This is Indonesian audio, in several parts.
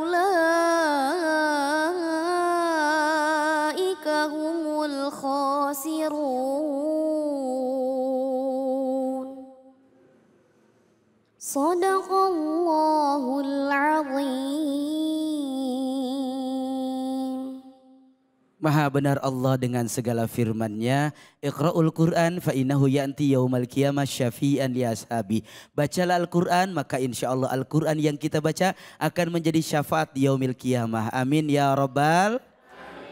faulaika humul khasirun. Sadaqallahul azim. Maha benar Allah dengan segala firman-Nya. Iqra'ul Qur'an fa innahu ya'ti yaumal qiyamah syafi'an li ashabi. Bacalah Al-Qur'an maka insyaallah Al-Qur'an yang kita baca akan menjadi syafaat di yaumil qiyamah. Amin ya rabbal.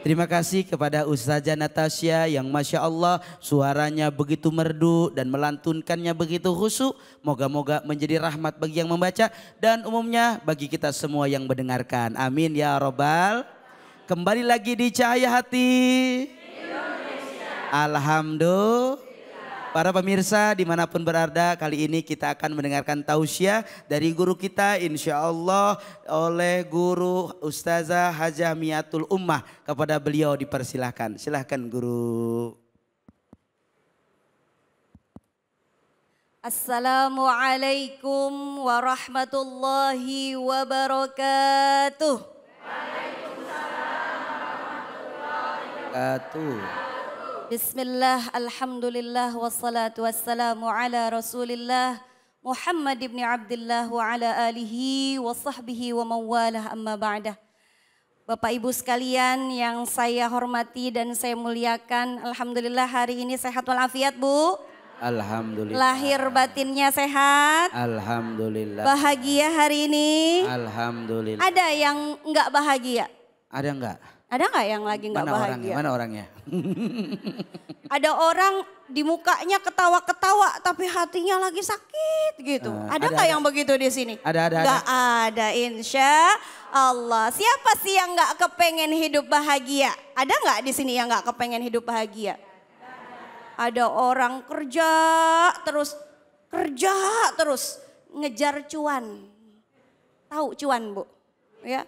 Terima kasih kepada Ustazah Natasha yang Masya Allah suaranya begitu merdu dan melantunkannya begitu khusyuk. Moga-moga menjadi rahmat bagi yang membaca dan umumnya bagi kita semua yang mendengarkan. Amin ya rabbal. Kembali lagi di Cahaya Hati Indonesia. Alhamdulillah. Para pemirsa dimanapun berada, kali ini kita akan mendengarkan tausiah dari guru kita insya Allah oleh guru Ustazah Hajah Miatul Ummah. Kepada beliau dipersilahkan. Silahkan guru. Assalamualaikum warahmatullahi wabarakatuh. Bismillah, alhamdulillah, wassalatu wassalamu ala rasulillah Muhammad ibn Abdullah wa ala alihi wa sahbihi wa mawalah amma ba'dah. Bapak Ibu sekalian yang saya hormati dan saya muliakan, alhamdulillah hari ini sehat walafiat Bu. Alhamdulillah. Lahir batinnya sehat. Alhamdulillah. Bahagia hari ini. Alhamdulillah. Ada yang enggak bahagia? Ada enggak? Ada nggak yang lagi nggak bahagia? Mana orangnya? Ada orang di mukanya ketawa-ketawa tapi hatinya lagi sakit gitu. Ada nggak yang begitu di sini? Ada. Nggak ada, insya Allah. Siapa sih yang nggak kepengen hidup bahagia? Ada nggak di sini yang nggak kepengen hidup bahagia? Ada orang kerja terus ngejar cuan. Tahu cuan Bu? Ya.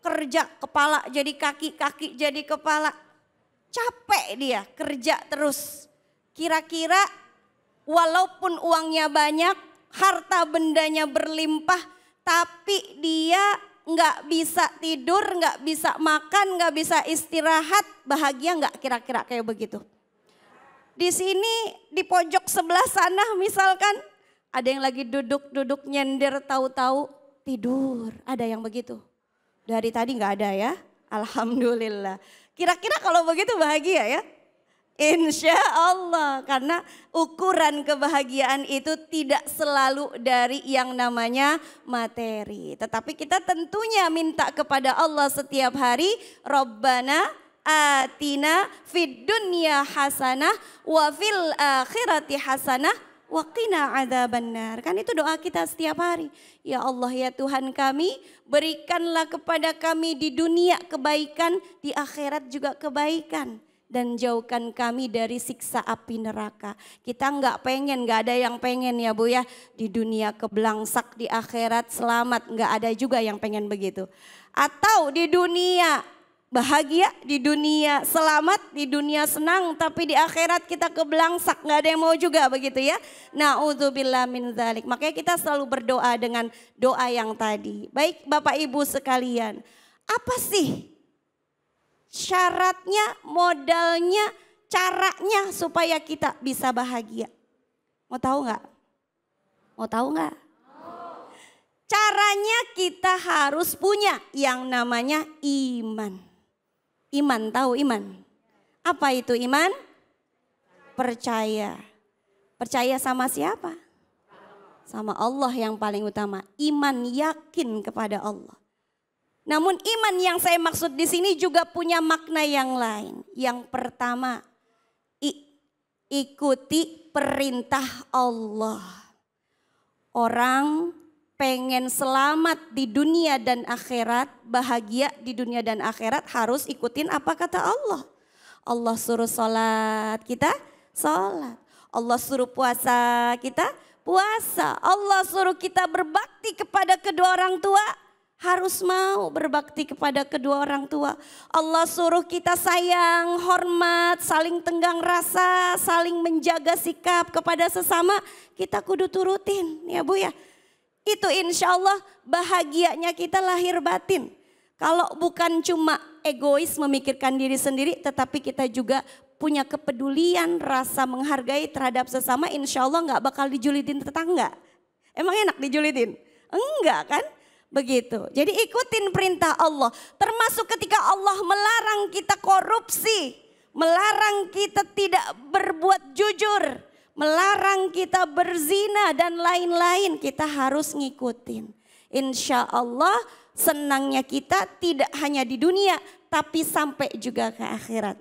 Kerja kepala jadi kaki, kaki jadi kepala. Capek dia kerja terus. Kira-kira walaupun uangnya banyak, harta bendanya berlimpah, tapi dia nggak bisa tidur, nggak bisa makan, nggak bisa istirahat. Bahagia nggak kira-kira kayak begitu? Di sini di pojok sebelah sana misalkan ada yang lagi duduk nyender tahu-tahu tidur. Ada yang begitu? Dari tadi nggak ada ya, alhamdulillah. Kira-kira kalau begitu bahagia ya? Insya Allah, karena ukuran kebahagiaan itu tidak selalu dari yang namanya materi. Tetapi kita tentunya minta kepada Allah setiap hari, Rabbana atina fid dunya hasanah wa fil akhirati hasanah wa qina adzabannar. Kan itu doa kita setiap hari. Ya Allah ya Tuhan kami, berikanlah kepada kami di dunia kebaikan, di akhirat juga kebaikan. Dan jauhkan kami dari siksa api neraka. Kita nggak ada yang pengen ya Bu ya. Di dunia keblangsak, di akhirat selamat. Nggak ada juga yang pengen begitu. Atau di dunia bahagia, di dunia selamat, di dunia senang, tapi di akhirat kita keblangsak, nggak ada yang mau juga begitu ya. Na'udzubillah min dzalik. Makanya kita selalu berdoa dengan doa yang tadi. Baik Bapak Ibu sekalian, apa sih syaratnya, modalnya, caranya supaya kita bisa bahagia? Mau tahu nggak? Mau tahu nggak? Caranya kita harus punya yang namanya iman. Iman, tahu iman? Apa itu iman? Percaya. Percaya sama siapa? Sama Allah yang paling utama. Iman yakin kepada Allah. Namun iman yang saya maksud di sini juga punya makna yang lain. Yang pertama, ikuti perintah Allah. Orang pengen selamat di dunia dan akhirat, bahagia di dunia dan akhirat harus ikutin apa kata Allah. Allah suruh sholat, kita sholat. Allah suruh puasa, kita puasa. Allah suruh kita berbakti kepada kedua orang tua, harus mau berbakti kepada kedua orang tua. Allah suruh kita sayang, hormat, saling tenggang rasa, saling menjaga sikap kepada sesama, kita kudu turutin ya Bu ya. itu insya Allah bahagianya kita lahir batin. Kalau bukan cuma egois memikirkan diri sendiri, tetapi kita juga punya kepedulian, rasa menghargai terhadap sesama, insya Allah nggak bakal dijulitin tetangga. Emang enak dijulitin? Enggak kan? Begitu. Jadi ikutin perintah Allah. Termasuk ketika Allah melarang kita korupsi, melarang kita tidak berbuat jujur, melarang kita berzina dan lain-lain, kita harus ngikutin. Insya Allah senangnya kita tidak hanya di dunia tapi sampai juga ke akhirat.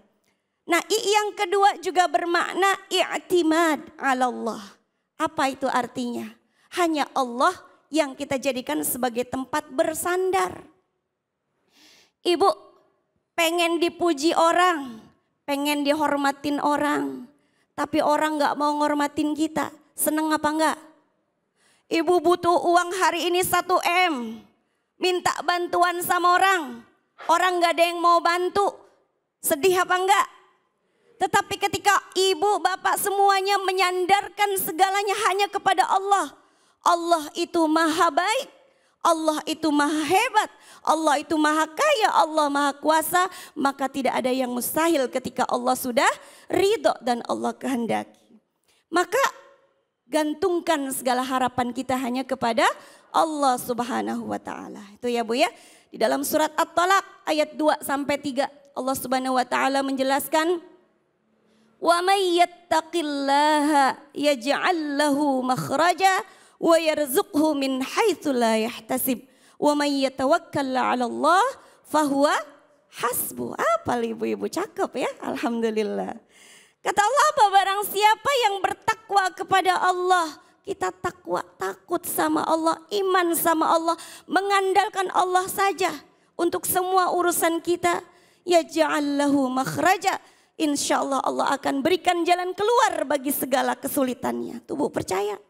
Nah, yang kedua juga bermakna i'timad 'ala Allah. Apa itu artinya? Hanya Allah yang kita jadikan sebagai tempat bersandar. Ibu pengen dipuji orang, pengen dihormatin orang, tapi orang gak mau ngormatin kita. Seneng apa enggak? Ibu butuh uang hari ini 1 M. Minta bantuan sama orang. Orang gak ada yang mau bantu. Sedih apa enggak? Tetapi ketika ibu bapak semuanya menyandarkan segalanya hanya kepada Allah. Allah itu maha baik. Allah itu maha hebat. Allah itu maha kaya. Allah maha kuasa. Maka tidak ada yang mustahil ketika Allah sudah ridho dan Allah kehendaki. Maka gantungkan segala harapan kita hanya kepada Allah Subhanahu wa taala. Itu ya Bu ya. Di dalam surat At-Talaq ayat 2-3 Allah Subhanahu wa taala menjelaskan, "Wa may yattaqillaha yaj'al lahu makhraja wa yarzuqhu min haitsu la yahtasib. Wa may yatawakkal 'ala Allah fahuwa hasbuh." Apa ibu-ibu, cakep ya, alhamdulillah. Kata Allah, apa barang siapa yang bertakwa kepada Allah, kita takwa, takut sama Allah, iman sama Allah, mengandalkan Allah saja untuk semua urusan kita, yaj'al lahu makhraja, insya Allah Allah akan berikan jalan keluar bagi segala kesulitannya. Tuh Bu, percaya.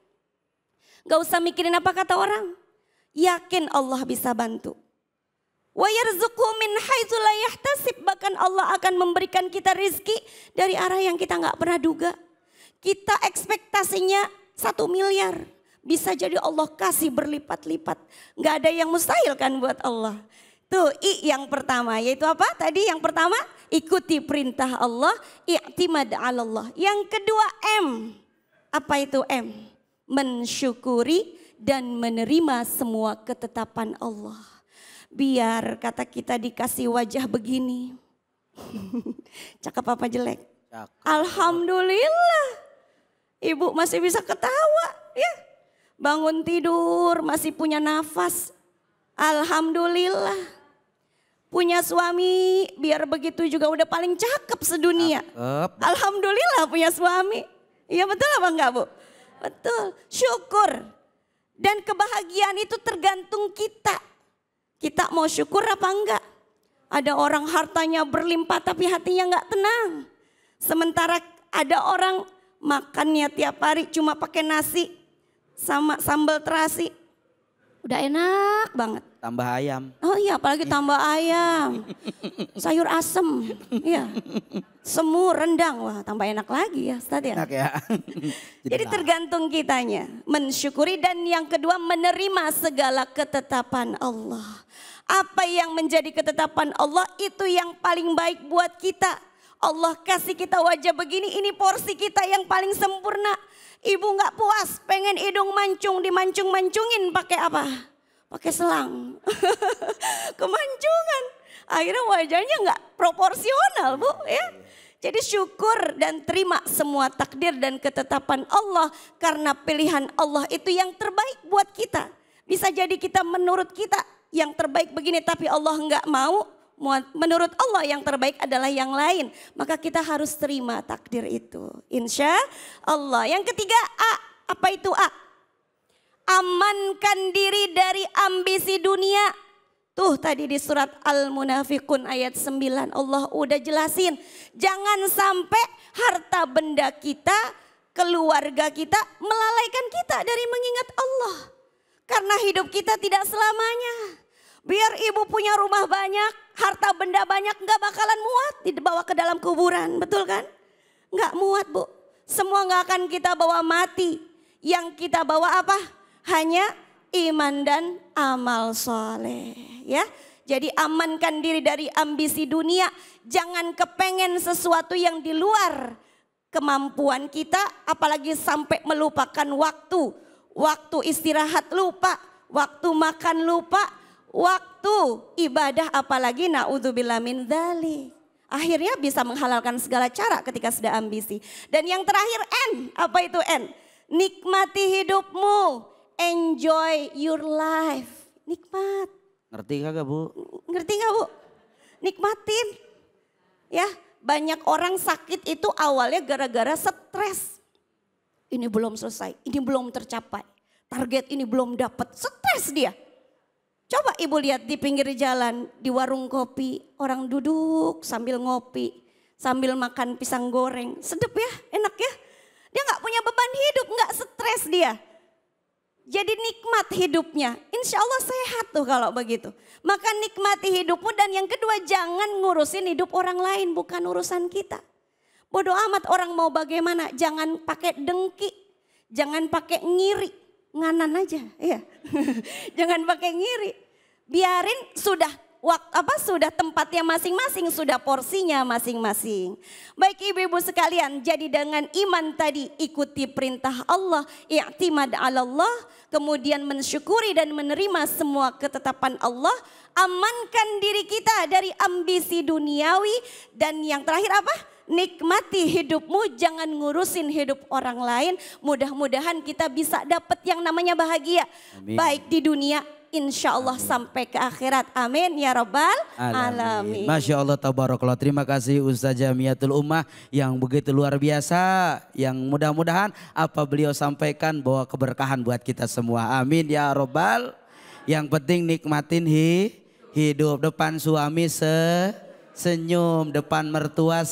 Gak usah mikirin apa kata orang, yakin Allah bisa bantu. Wa yarzuqhu min haitsu la yahtasib, bahkan Allah akan memberikan kita rizki dari arah yang kita nggak pernah duga. Kita ekspektasinya 1 miliar, bisa jadi Allah kasih berlipat-lipat. Nggak ada yang mustahil kan buat Allah. Tuh yang pertama, yaitu apa? Tadi yang pertama ikuti perintah Allah, i'timad 'ala Allah. Yang kedua M. Apa itu M? Mensyukuri dan menerima semua ketetapan Allah. Biar kata kita dikasih wajah begini. Cakep apa jelek? Cakep. Alhamdulillah. Ibu masih bisa ketawa ya. Bangun tidur masih punya nafas. Alhamdulillah. Punya suami biar begitu juga udah paling cakep sedunia. Cakep. Alhamdulillah punya suami. Iya betul apa enggak Bu? Betul. Syukur. Dan kebahagiaan itu tergantung kita. Kita mau syukur apa enggak? Ada orang hartanya berlimpah tapi hatinya enggak tenang. Sementara ada orang makannya tiap hari cuma pakai nasi sama sambal terasi. Udah enak banget. Tambah ayam. Oh iya, apalagi tambah ayam. Sayur asem. Iya. Semur, rendang. Wah, tambah enak lagi ya Ustaz ya. Enak ya. Jadi tergantung kitanya. Mensyukuri dan yang kedua menerima segala ketetapan Allah. Apa yang menjadi ketetapan Allah itu yang paling baik buat kita. Allah kasih kita wajah begini, ini porsi kita yang paling sempurna. Ibu gak puas, pengen hidung mancung, dimancung-mancungin pakai apa? Pakai selang. Kemancungan. Akhirnya wajahnya gak proporsional Bu ya. Jadi syukur dan terima semua takdir dan ketetapan Allah. Karena pilihan Allah itu yang terbaik buat kita. Bisa jadi kita menurut kita yang terbaik begini tapi Allah gak mau. Menurut Allah yang terbaik adalah yang lain. Maka kita harus terima takdir itu. Insya Allah. Yang ketiga A. Apa itu A? Amankan diri dari ambisi dunia. Tuh tadi di surat Al-Munafiqun ayat 9 Allah udah jelasin. Jangan sampai harta benda kita, keluarga kita melalaikan kita dari mengingat Allah. Karena hidup kita tidak selamanya. Biar ibu punya rumah banyak, harta benda banyak gak bakalan muat dibawa ke dalam kuburan, betul kan? Gak muat Bu, semua gak akan kita bawa mati. Yang kita bawa apa? Hanya iman dan amal soleh. Ya, jadi amankan diri dari ambisi dunia. Jangan kepengen sesuatu yang di luar kemampuan kita, apalagi sampai melupakan waktu. Waktu istirahat lupa, waktu makan lupa, waktu ibadah apalagi naudzubillah min dzalik. Akhirnya bisa menghalalkan segala cara ketika sudah ambisi. Dan yang terakhir N, apa itu N? Nikmati hidupmu, enjoy your life. Nikmat. Ngerti kagak Bu? Ngerti gak Bu? Nikmatin. Ya, banyak orang sakit itu awalnya gara-gara stres. Ini belum selesai, ini belum tercapai. Target ini belum dapat, stres dia. Coba ibu lihat di pinggir jalan, di warung kopi, orang duduk sambil ngopi, sambil makan pisang goreng. Sedep ya, enak ya. Dia gak punya beban hidup, gak stres dia. Jadi nikmat hidupnya, insya Allah sehat tuh kalau begitu. Maka nikmati hidupmu dan yang kedua jangan ngurusin hidup orang lain, bukan urusan kita. Bodoh amat orang mau bagaimana, jangan pakai dengki, jangan pakai ngiri, nganan aja ya. Jangan pakai ngiri, biarin sudah sudah tempatnya masing-masing, sudah porsinya masing-masing. Baik ibu-ibu sekalian, jadi dengan iman tadi ikuti perintah Allah, i'timad 'ala Allah, kemudian mensyukuri dan menerima semua ketetapan Allah, amankan diri kita dari ambisi duniawi dan yang terakhir apa? Nikmati hidupmu, jangan ngurusin hidup orang lain. Mudah-mudahan kita bisa dapat yang namanya bahagia. Amin. Baik di dunia, insya Allah sampai ke akhirat. Amin ya rabbal alamin. Masya Allah tabarakallah. Terima kasih Ustaz Jamiatul Ummah yang begitu luar biasa. Yang mudah-mudahan apa beliau sampaikan bawa keberkahan buat kita semua. Amin ya rabbal. Yang penting nikmatin hidup. Depan suami senyum, depan mertua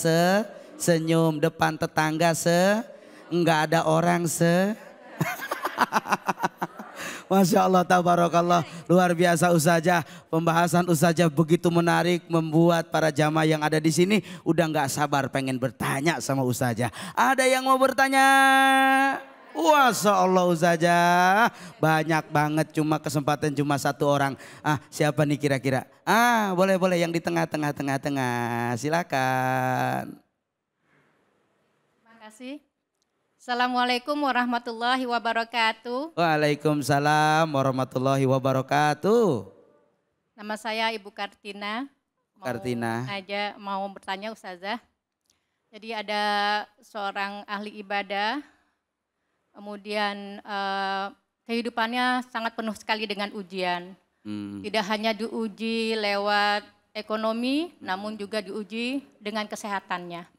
senyum, depan tetangga enggak ada orang Masya Allah tabarakallah, luar biasa Ustazah. Pembahasan Ustazah begitu menarik, membuat para jamaah yang ada di sini udah nggak sabar pengen bertanya sama Ustazah. Ada yang mau bertanya? Masya Allah Ustazah, banyak banget, cuma kesempatan cuma satu orang. Siapa nih kira-kira? Boleh yang di tengah, silakan. Terima kasih. Assalamualaikum warahmatullahi wabarakatuh. Waalaikumsalam warahmatullahi wabarakatuh. Nama saya Ibu Kartina. Mau bertanya Ustazah. Jadi ada seorang ahli ibadah, kemudian kehidupannya sangat penuh sekali dengan ujian. Tidak hanya diuji lewat ekonomi, namun juga diuji dengan kesehatannya.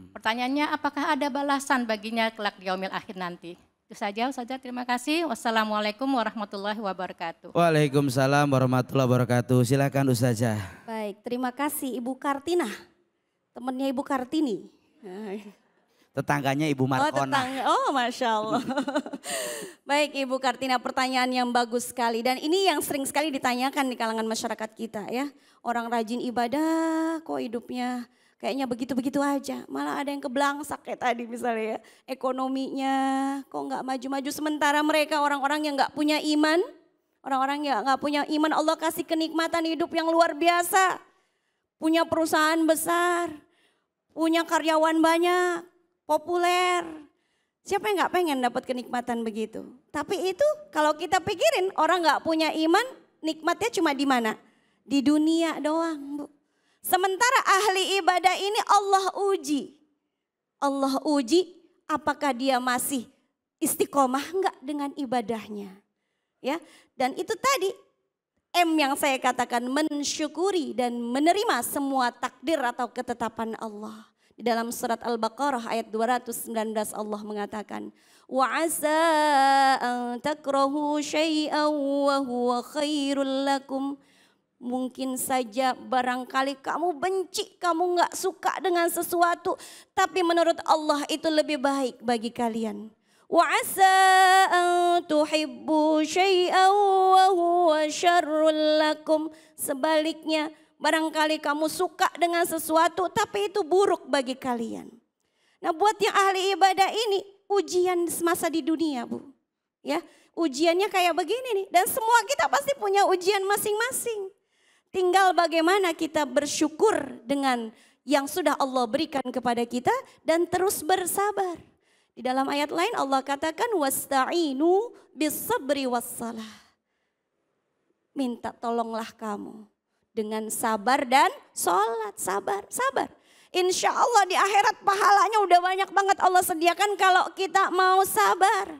Pertanyaannya, apakah ada balasan baginya kelak di yaumil akhir nanti? Itu saja Ustazah, terima kasih. Wassalamualaikum warahmatullahi wabarakatuh. Waalaikumsalam warahmatullahi wabarakatuh. Silakan Ustazah. Baik, terima kasih Ibu Kartina. Temannya Ibu Kartini. Tetangganya Ibu Markona. Masya Allah. Baik Ibu Kartina, pertanyaan yang bagus sekali. Dan ini yang sering sekali ditanyakan di kalangan masyarakat kita ya. Orang rajin ibadah kok hidupnya kayaknya begitu-begitu aja. Malah ada yang keblangsak kayak tadi misalnya ya. Ekonominya kok nggak maju-maju. Sementara mereka orang-orang yang nggak punya iman. Orang-orang yang nggak punya iman, Allah kasih kenikmatan hidup yang luar biasa. Punya perusahaan besar. Punya karyawan banyak. Populer. Siapa yang nggak pengen dapat kenikmatan begitu? Tapi itu kalau kita pikirin orang nggak punya iman, nikmatnya cuma di mana? Di dunia doang, Bu. Sementara ahli ibadah ini Allah uji. Allah uji apakah dia masih istiqomah enggak dengan ibadahnya. Ya, dan itu tadi M yang saya katakan, mensyukuri dan menerima semua takdir atau ketetapan Allah. Di dalam surat Al-Baqarah ayat 219 Allah mengatakan, wa asa an takrahu syai'an wa huwa khairul lakum. Mungkin saja barangkali kamu benci, kamu gak suka dengan sesuatu, tapi menurut Allah itu lebih baik bagi kalian. Wa asa an tuhibbu syai'an wa huwa syarrul lakum. Sebaliknya, barangkali kamu suka dengan sesuatu tapi itu buruk bagi kalian. Nah buat yang ahli ibadah ini ujian semasa di dunia, Bu. Ya, ujiannya kayak begini nih. Dan semua kita pasti punya ujian masing-masing. Tinggal bagaimana kita bersyukur dengan yang sudah Allah berikan kepada kita dan terus bersabar. Di dalam ayat lain Allah katakan wasta'inu bis-sabri was-salah. Minta tolonglah kamu dengan sabar dan sholat. Sabar. Insya Allah di akhirat pahalanya udah banyak banget Allah sediakan kalau kita mau sabar.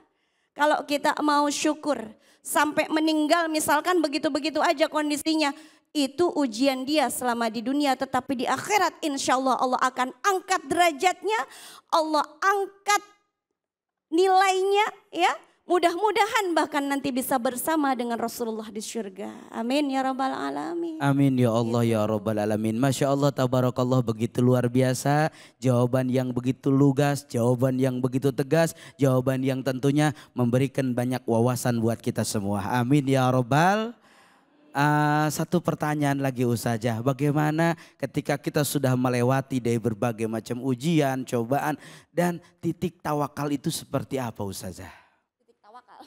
Kalau kita mau syukur. Sampai meninggal misalkan begitu-begitu aja kondisinya. Itu ujian dia selama di dunia, tetapi di akhirat insya Allah Allah akan angkat derajatnya, Allah angkat nilainya ya. Mudah-mudahan bahkan nanti bisa bersama dengan Rasulullah di surga. Amin ya rabbal alamin. Amin ya Allah ya rabbal alamin. Masya Allah tabarakallah, begitu luar biasa. Jawaban yang begitu lugas, jawaban yang begitu tegas, jawaban yang tentunya memberikan banyak wawasan buat kita semua. Amin ya rabbal. Satu pertanyaan lagi Ustazah, bagaimana ketika kita sudah melewati dari berbagai macam ujian, cobaan dan titik tawakal itu seperti apa Ustazah? Titik tawakal.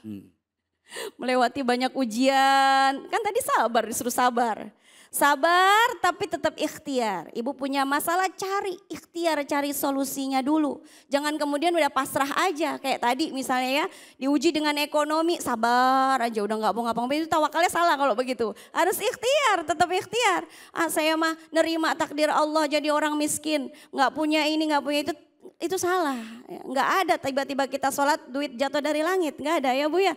Melewati banyak ujian, kan tadi sabar, disuruh sabar. Sabar tapi tetap ikhtiar. Ibu punya masalah cari ikhtiar, cari solusinya dulu. Jangan kemudian udah pasrah aja kayak tadi misalnya ya. Diuji dengan ekonomi, sabar aja udah gak mau ngapa-ngapain. Itu tawakalnya salah kalau begitu. Harus ikhtiar, tetap ikhtiar. Saya mah nerima takdir Allah jadi orang miskin. Gak punya ini, gak punya itu salah. Gak ada tiba-tiba kita sholat duit jatuh dari langit. Gak ada ya Bu ya.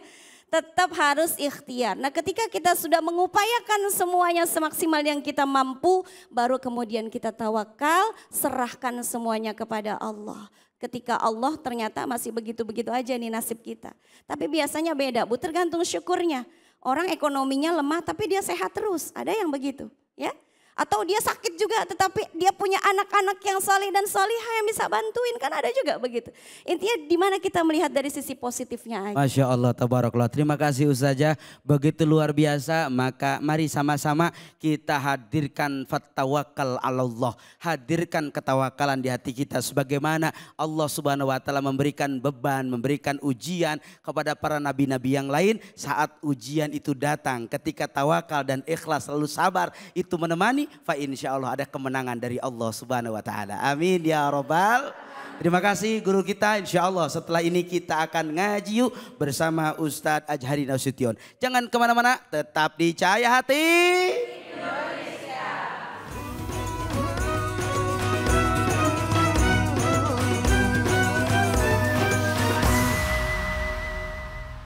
Tetap harus ikhtiar. Nah ketika kita sudah mengupayakan semuanya semaksimal yang kita mampu, baru kemudian kita tawakal, serahkan semuanya kepada Allah. Ketika Allah ternyata masih begitu-begitu aja nih nasib kita. Tapi biasanya beda Bu, tergantung syukurnya. Orang ekonominya lemah tapi dia sehat terus, ada yang begitu ya. Atau dia sakit juga tetapi dia punya anak-anak yang salih dan salihah yang bisa bantuin, kan ada juga begitu. Intinya di mana kita melihat dari sisi positifnya aja. Masya Allah tabarakallah. Terima kasih Ustazah, begitu luar biasa. Maka mari sama-sama kita hadirkan fatawakal Allah. Hadirkan ketawakalan di hati kita sebagaimana Allah Subhanahu wa taala memberikan beban, memberikan ujian kepada para nabi-nabi yang lain. Saat ujian itu datang, ketika tawakal dan ikhlas selalu sabar itu menemani, fa insya Allah ada kemenangan dari Allah Subhanahu wa taala. Amin ya rabbal. Terima kasih guru kita. Insya Allah setelah ini kita akan ngaji yuk bersama Ustadz Ajhari Nasution. Jangan kemana-mana, tetap di Cahaya Hati.